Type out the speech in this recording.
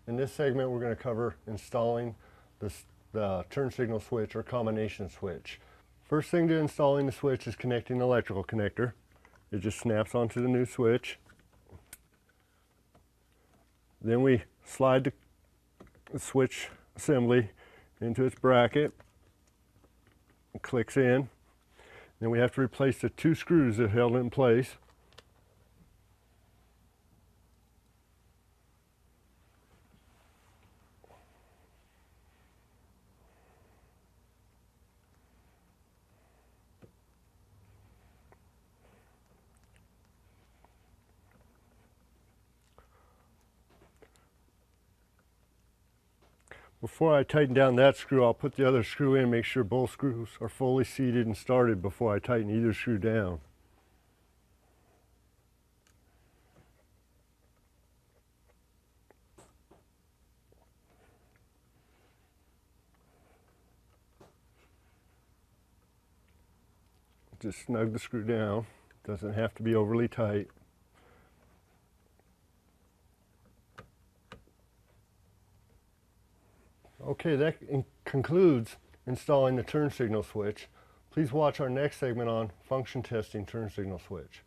In this segment, we're going to cover installing the turn signal switch or combination switch. First thing to installing the switch is connecting the electrical connector. It just snaps onto the new switch. Then we slide the switch assembly into its bracket. It clicks in. Then we have to replace the 2 screws that held it in place. Before I tighten down that screw, I'll put the other screw in, make sure both screws are fully seated and started before I tighten either screw down. Just snug the screw down. Doesn't have to be overly tight. Okay, that concludes installing the turn signal switch. Please watch our next segment on function testing turn signal switch.